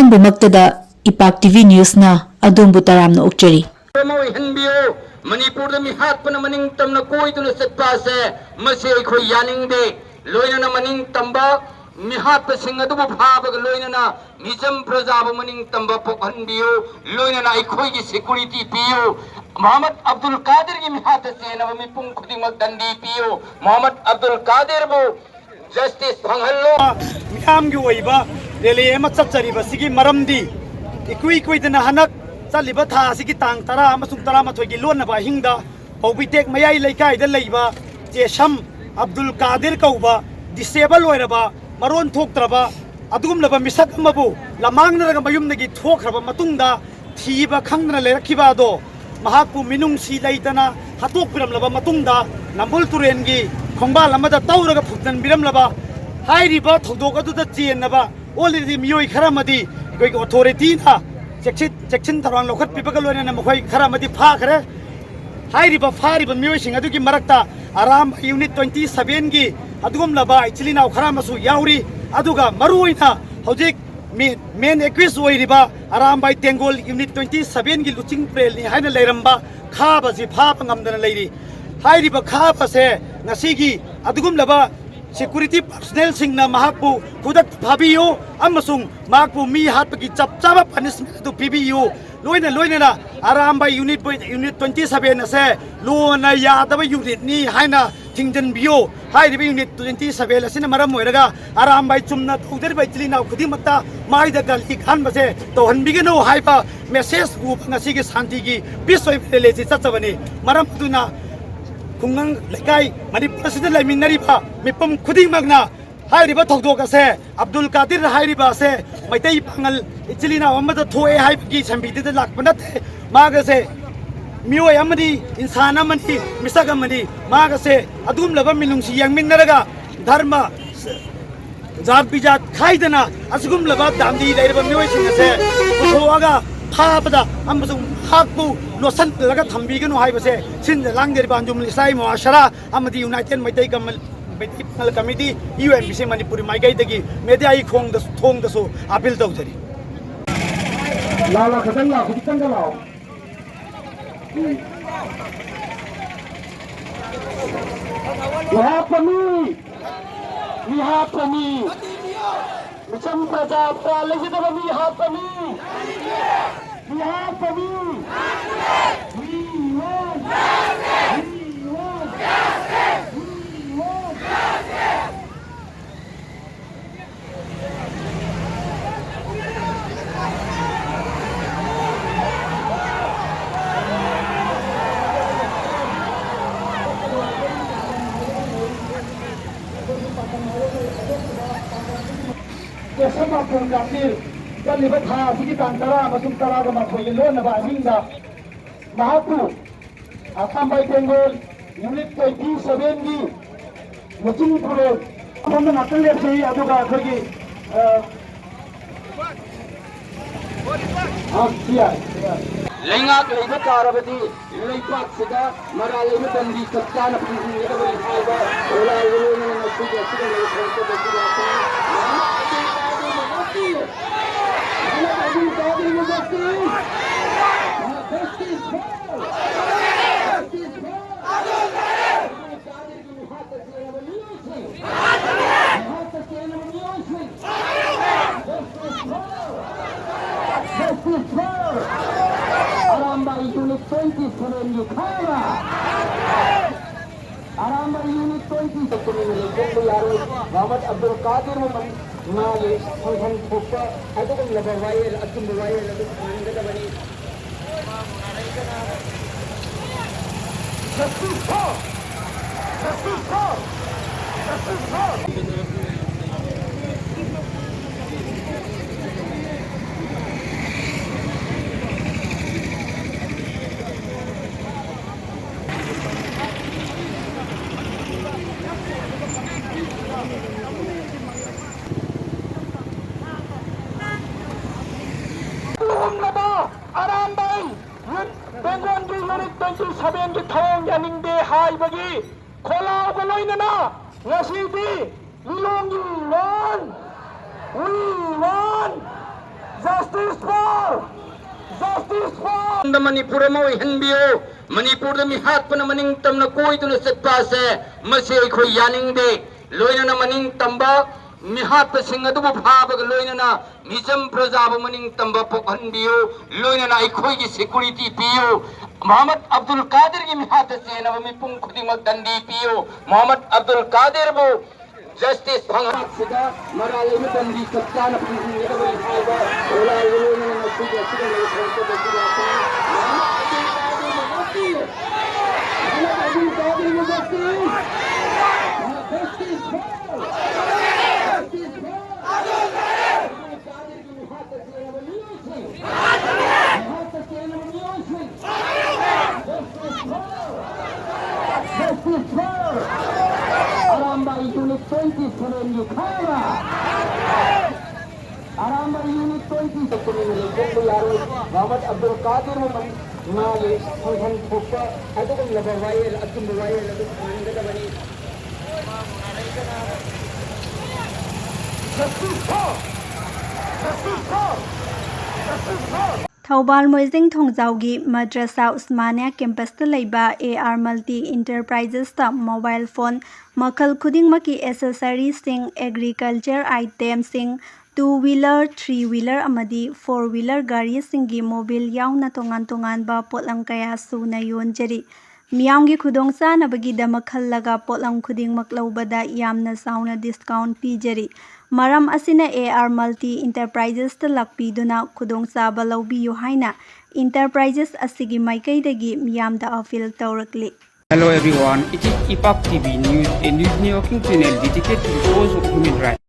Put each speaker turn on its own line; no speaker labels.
अहंबमक्तदा इपाक TV news ना अदोंबु तरामना उक्चरी
मणिपुर में हाथपन मनिंग तमना कोई तो सत्ता से मसे कोई यानिंग दे लोइना मनिंग तंबा मिहात सिंह अदुबु भाबग लोइना मिजम प्रजाब मनिंग तंबा पोखंबियो लोइना इखोई की सिक्योरिटी पियो मोहम्मद अब्दुल कादिर की मिहात से नव मिपुंग खुदिमक दंडी पियो मोहम्मद अब्दुल कादिर बो जस्टिस फंगहल्लो
मियाम की ओइबा रेली एम चचरीबा सिगी मरमदी इकुई कुइदना हनक चलिबा था सिगी तांग तरा अमसुंग तरा मथोगी लोनबा हिंगदा पौबिटेक मयाई लेकाइदा लेइबा जेसम अब्दुल कादिर कौबा डिसेबल ओइरबा मरोन थोक्त्रबा अदुगुमलबा मिसक अमबु लमांगनरगा मयुमदगी थोखरबा मतुंगदा थीबा खंगना लेरखिबा दो महाकु मिनुंग सी लेइतना हतोकपिरमलबा मतुंगदा नंबुल तुरेनगी खोंबाल अमदा तौरगा फुटन बिरमलबा हाइरिबा थौदोक अदुदा चेनबा ओलरेडी मियोई खरामदी कोई अथॉरिटी ना सेक्शन तरवांग लौखट पिबगा लोइना मखोई खरामदी फाखरे हाइरिबा फारिबा मियोइसिंग अदुगी मरक्ता आराम यूनिट 27 की अदुगुमलबा इचलिनाव खरामसु याउरी अदुगा मरुइना हौजिक मेन एक्विस ओइरिबा आराम बाई तेंगोल यूनिट 27 की लुचिंग प्रेल नि हाइना लेरंबा खाबासि फाबा ngamdana लेरी हाइरिबा खाबासे ngasi अदुगुमलबा सिक्योरिटी पर्सनल सिंगना महाकु खुदक फाबियो अमसुंग महाकु मी हातपकी चपचाबा पनिशमेंट दु पिबियो लोइना आरामबा यूनिट 27 असे लोना यादबा यूनिट नि हाइना थिंजन बियो हाइरिबा यूनिट 27 असिना मरम होइरगा आरामबा चुमना थौदरबा इचलिना खुदिमता माइदा गलती खानबसे तोहनबिगनो हाइबा मेसेज बु ngasi शांति की पीस ओइ लेसि चचबनी मरम तुना खुंगंग लेकाई मणिपुर से लेमिनरीबा मिपम खुदिमगना हाइरिबा थौदोकसे अब्दुल कादिर हाइरिबा से मैतै पंगल इचलिना अमदा थोए हाइबगी संबिदे लाकपनते मागसे मियोय अमदी इंसान अमदी मिसक अमदी मागसे अदुमलबा मिनुंसी यंगमिनरगा धर्म जात बिजात खाइदना असगुमलबा दामदी लेरबा मियोय सिंगसे उथोआगा फाबदा अमसुंग हाकु लोसन लगा थंबीगनु हाइबसे सिन लांगदेरिबा अंजुम इस्लामी मुआशरा अमदी United Meitei committee यूएमबीसी Manipuri माइगैदगी media थोंगदसु appeal तौजरी
लाला खतंगा खितंगा लाओ Mihapami Macam praja lagi tu Mihapami Sama pengkafir dan libat hati antara masuk antara masuk ilon naba hingga mahaku sampai tenggol unit 27 ni macam pura kamu nak lihat sih ada lagi siap
Lengak lagi karabati lepak sudah marah lagi dan di sekitar pun kita beri hal olah ini masih Aramba unit 27 Yukara Aramba unit 27 Muhammad Abdul Qadir Mali Hong Pukka itu kan lebih viral akum viral itu kita bani 사변기 통 야닝대 하이버기 콜라오고 로이나나 ngasibi ilongi 원
Justice for! Justice for!
Manipur mo ihanbiyo Manipur da mi hat pa na maning tam na koi tu na sakpa se masi khoi yaning de loina na maning tamba mi hat pa singa du bhaba ga loina na mijam praja ba maning tamba pokhan biyo loina na khoi gi security piyo Muhammad Abdul Qadir gi mi hat se na mi pung khudi mag dandi piyo Muhammad Abdul Qadir bo justice phanghat sida marale mi dandi sakta na pung ni ga bari phaiba ola loina na sida sida le khoi ko da Aramba Unit 27 Yukara. Aramba Unit 20 Muhammad Abdul Qadir Mali Hong Pukka atau kan lebar wayar atau berwayar atau mana dah bani.
Thawbal Moising Thongjaugi Madrasa Usmania Campus ta leiba AR Multi Enterprises ta mobile phone makhal khuding maki accessories sing agriculture items sing 2-wheeler 3-wheeler amadi 4-wheeler gari singi mobile yauna tongan tongan ba potlam kaya suna yonjari miyamgi khudong sa nabagi da makhal laga potlam khuding maklaubada yamna sauna discount pijari maram asina AR Multi Enterprises ta lakpiduna khudong sa balaubi haina enterprises asigi maikaidagi miyamda appeal tawrakli.
Hello everyone, it is Ipak TV News, a news networking channel dedicated to the cause of human rights.